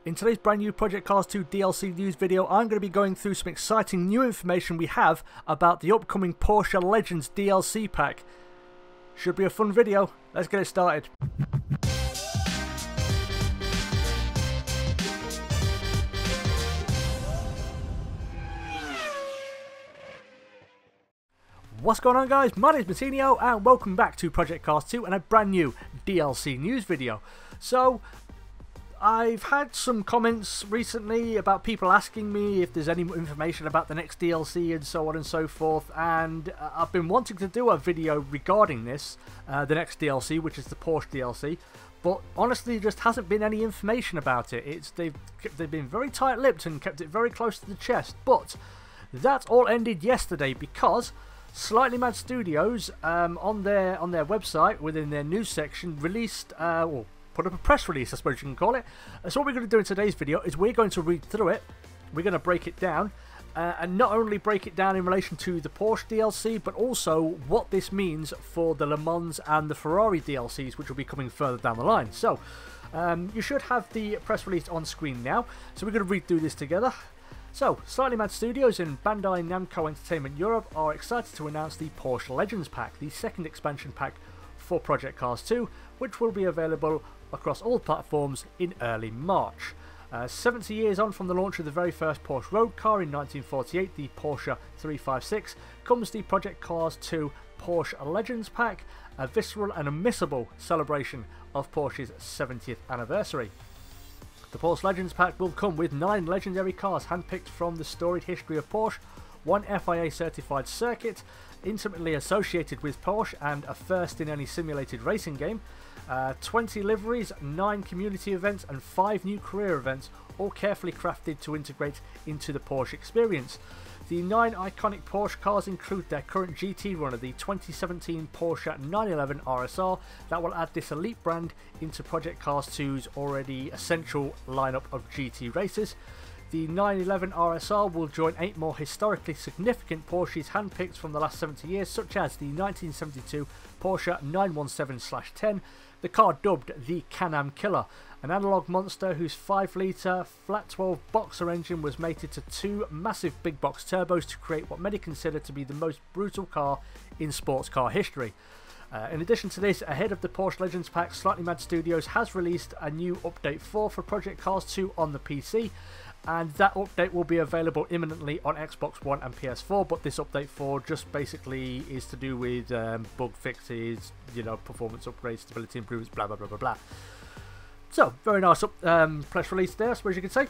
In today's brand new Project Cars 2 DLC news video, I'm going to be going through some exciting new information we have about the upcoming Porsche Legends DLC pack. Should be a fun video. Let's get it started. What's going on, guys? My name is Martinio and welcome back to Project Cars 2 and a brand new DLC news video. So, I've had some comments recently about people asking me if there's any information about the next DLC and so on and so forth, and I've been wanting to do a video regarding this, the next DLC, which is the Porsche DLC, but honestly there just hasn't been any information about it. They've been very tight-lipped and kept it very close to the chest, but that all ended yesterday because Slightly Mad Studios on their website within their news section released put up a press release, I suppose you can call it. So what we're going to do in today's video is we're going to read through it, we're going to break it down, and not only break it down in relation to the Porsche DLC, but also what this means for the Le Mans and the Ferrari DLCs, which will be coming further down the line. So you should have the press release on screen now, so we're going to read through this together. So, Slightly Mad Studios and Bandai Namco Entertainment Europe are excited to announce the Porsche Legends Pack, the second expansion pack for Project Cars 2, which will be available across all platforms in early March. 70 years on from the launch of the very first Porsche road car in 1948, the Porsche 356, comes the Project Cars 2 Porsche Legends Pack, a visceral and unmissable celebration of Porsche's 70th anniversary. The Porsche Legends Pack will come with 9 legendary cars handpicked from the storied history of Porsche, 1 FIA certified circuit, intimately associated with Porsche and a first in any simulated racing game, 20 liveries, 9 community events and 5 new career events, all carefully crafted to integrate into the Porsche experience. The 9 iconic Porsche cars include their current GT runner, the 2017 Porsche 911 RSR, that will add this elite brand into Project Cars 2's already essential lineup of GT races. The 911 RSR will join 8 more historically significant Porsches handpicked from the last 70 years, such as the 1972 Porsche 917/10, the car dubbed the Can-Am Killer, an analogue monster whose 5-litre flat 12 boxer engine was mated to 2 massive big box turbos to create what many consider to be the most brutal car in sports car history. In addition to this, ahead of the Porsche Legends Pack, Slightly Mad Studios has released a new Update 4 for Project Cars 2 on the PC, and that update will be available imminently on Xbox One and PS4, but this Update 4 just basically is to do with bug fixes, performance upgrades, stability improvements, blah blah blah blah blah. So, very nice press release there, I suppose you could say.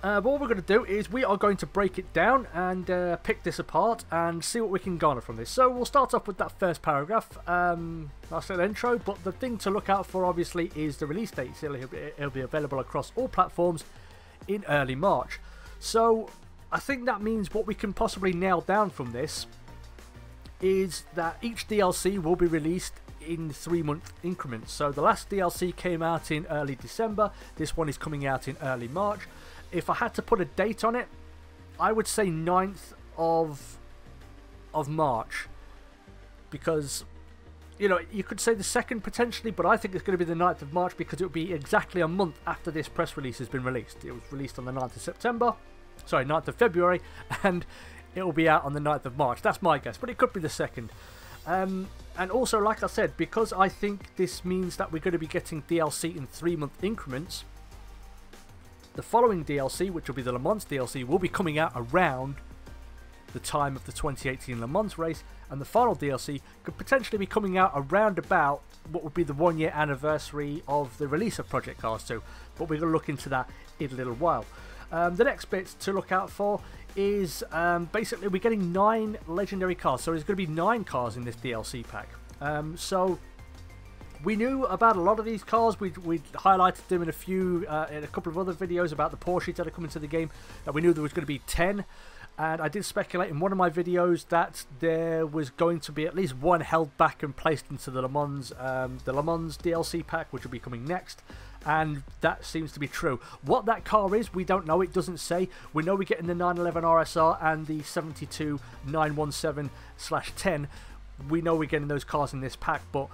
But what we're going to do is we are going to break it down and pick this apart and see what we can garner from this. So we'll start off with that first paragraph. I'll say the intro, but the thing to look out for obviously is the release date. So it'll be available across all platforms in early March. So I think that means what we can possibly nail down from this is that each DLC will be released in 3-month increments. So the last DLC came out in early December, this one is coming out in early March. If I had to put a date on it, I would say 9th of March, because you could say the 2nd potentially, but I think it's going to be the 9th of March because it will be exactly a month after this press release has been released. It was released on the 9th of February, and it will be out on the 9th of March. That's my guess, but it could be the 2nd. And also, like I said, because I think this means that we're going to be getting DLC in 3-month increments, the following DLC, which will be the Le Mans DLC, will be coming out around the time of the 2018 Le Mans race, and the final DLC could potentially be coming out around about what would be the 1-year anniversary of the release of Project Cars 2, but we're going to look into that in a little while. The next bit to look out for is basically we're getting 9 legendary cars, so there's going to be 9 cars in this DLC pack. So we knew about a lot of these cars. We'd highlighted them in a couple of other videos about the Porsches that are coming to the game, that we knew there was going to be 10. And I did speculate in one of my videos that there was going to be at least 1 held back and placed into the Le Mans DLC pack, which will be coming next. And that seems to be true. What that car is, we don't know. It doesn't say. We know we're getting the 911 RSR and the 72 917/10. We know we're getting those cars in this pack, but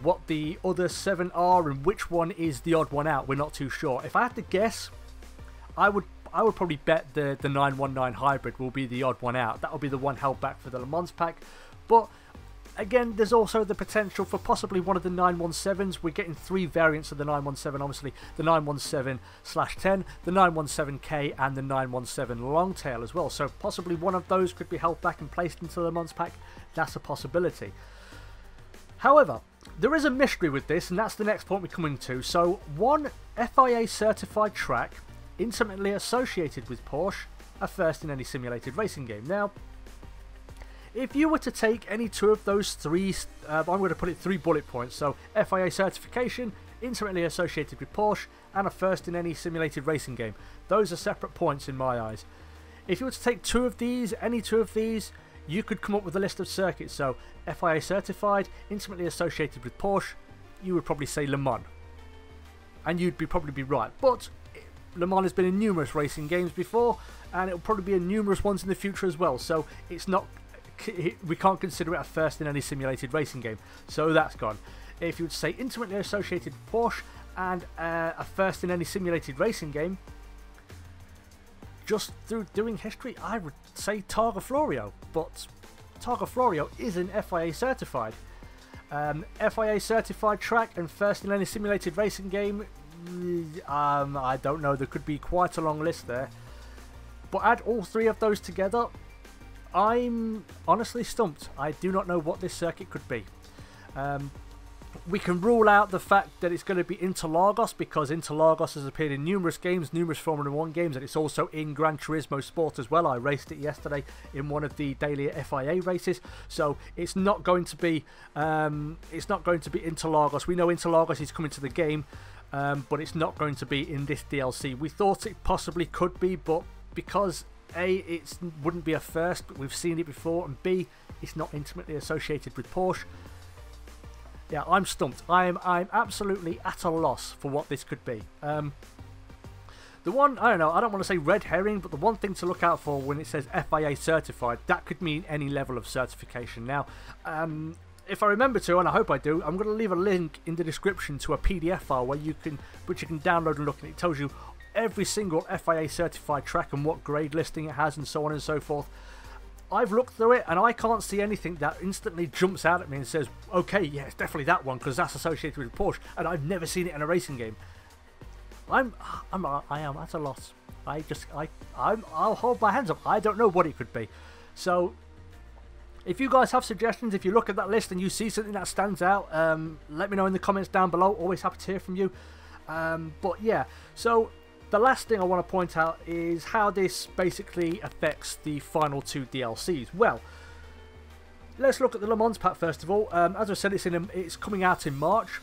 what the other 7 are and which one is the odd one out. We're not too sure. If I had to guess, I would probably bet the 919 hybrid will be the odd one out. That will be the one held back for the Le Mans pack. But again, there's also the potential for possibly one of the 917s. We're getting 3 variants of the 917, obviously. The 917/10, the 917K, and the 917 Longtail as well. So possibly one of those could be held back and placed into the Le Mans pack. That's a possibility. However, there is a mystery with this, and that's the next point we're coming to. So, one FIA certified track intimately associated with Porsche, a first in any simulated racing game. Now, if you were to take any 2 of those 3, I'm going to put it 3 bullet points. So, FIA certification, intimately associated with Porsche, and a first in any simulated racing game. Those are separate points in my eyes. If you were to take 2 of these, any 2 of these, you could come up with a list of circuits. So, FIA certified, intimately associated with Porsche, you would probably say Le Mans. And you'd probably be right. But Le Mans has been in numerous racing games before, and it will probably be in numerous ones in the future as well. So, it's not... we can't consider it a first in any simulated racing game, so that's gone. If you would say intimately associated with Porsche and a first in any simulated racing game, just through doing history, I would say Targa Florio, but Targa Florio isn't FIA certified. FIA certified track and first in any simulated racing game, I don't know, there could be quite a long list there. But add all 3 of those together, I'm honestly stumped. I do not know what this circuit could be. We can rule out the fact that it's going to be Interlagos, because Interlagos has appeared in numerous games, numerous Formula 1 games, and it's also in Gran Turismo Sport as well. I raced it yesterday in one of the daily FIA races, so it's not going to be Interlagos. We know Interlagos is coming to the game, but it's not going to be in this DLC. We thought it possibly could be, but because A, it wouldn't be a first, but we've seen it before, and B, it's not intimately associated with Porsche. Yeah, I'm stumped. I'm absolutely at a loss for what this could be. The one, I don't know, I don't want to say red herring, but the one thing to look out for when it says FIA certified, that could mean any level of certification. Now, if I remember to, and I hope I do, I'm going to leave a link in the description to a PDF file which you can download and look, and it tells you every single FIA certified track and what grade listing it has and so on and so forth. I've looked through it and I can't see anything that instantly jumps out at me and says, okay, yeah, it's definitely that one because that's associated with Porsche, and I've never seen it in a racing game. I am at a loss. I'll hold my hands up. I don't know what it could be. So, if you guys have suggestions, if you look at that list and you see something that stands out, let me know in the comments down below. Always happy to hear from you. But yeah, so the last thing I want to point out is how this basically affects the final 2 DLCs. Well, let's look at the Le Mans pack first of all. As I said, it's coming out in March.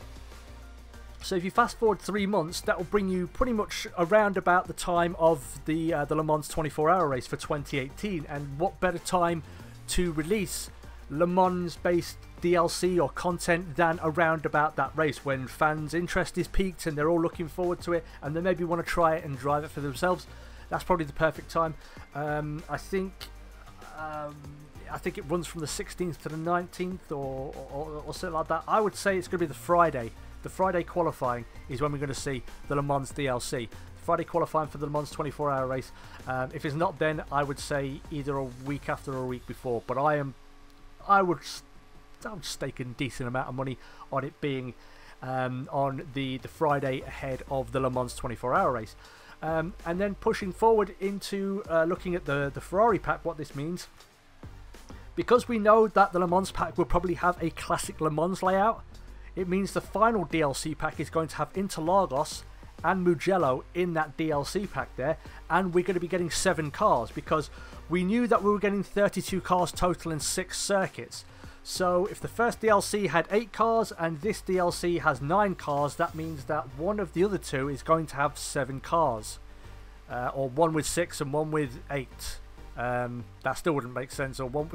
So if you fast forward 3 months, that will bring you pretty much around about the time of the Le Mans 24-hour race for 2018. And what better time to release Le Mans-based DLC or content than around about that race, when fans' interest is peaked and they're all looking forward to it and they maybe want to try it and drive it for themselves. That's probably the perfect time. I think it runs from the 16th to the 19th or something like that. I would say it's going to be the Friday. The Friday qualifying is when we're going to see the Le Mans DLC. The Friday qualifying for the Le Mans 24-hour race. If it's not then, I would say either a week after or a week before. But I would stake a decent amount of money on it being on the Friday ahead of the Le Mans 24-hour race. And then pushing forward into looking at the Ferrari pack, what this means. Because we know that the Le Mans pack will probably have a classic Le Mans layout, it means the final DLC pack is going to have Interlagos and Mugello in that DLC pack there, and we're going to be getting 7 cars, because we knew that we were getting 32 cars total in 6 circuits. So if the first DLC had 8 cars and this DLC has 9 cars, that means that one of the other 2 is going to have 7 cars. Or one with 6 and one with 8. That still wouldn't make sense. Or one,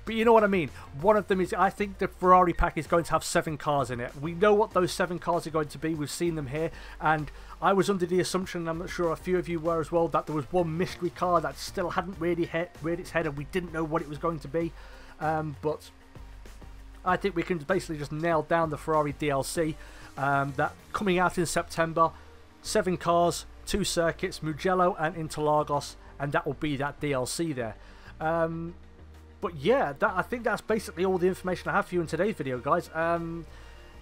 but you know what I mean. One of them is, I think the Ferrari pack is going to have 7 cars in it. We know what those 7 cars are going to be. We've seen them here. And I was under the assumption, and I'm not sure a few of you were as well, that there was one mystery car that still hadn't really reared its head and we didn't know what it was going to be. But I think we can basically just nail down the Ferrari DLC that coming out in September. 7 cars, 2 circuits, Mugello and Interlagos, and that will be that DLC there. But yeah, I think that's basically all the information I have for you in today's video, guys.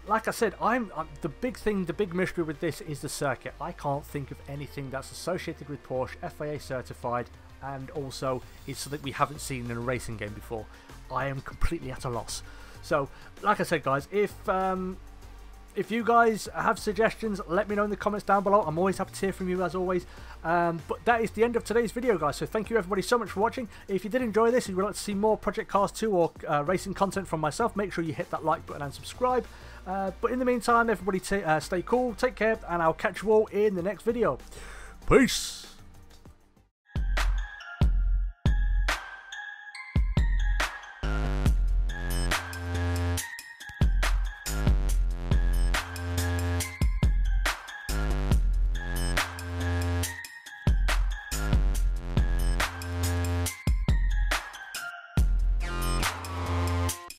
Like I said, the big mystery with this is the circuit. I can't think of anything that's associated with Porsche, FIA certified, and also is something we haven't seen in a racing game before. I am completely at a loss. So, like I said, guys, if you guys have suggestions, let me know in the comments down below. I'm always happy to hear from you, as always. But that is the end of today's video, guys. So thank you everybody so much for watching. If you did enjoy this and you would like to see more Project Cars 2 or racing content from myself, make sure you hit that like button and subscribe. But in the meantime, everybody stay cool, take care, and I'll catch you all in the next video. Peace!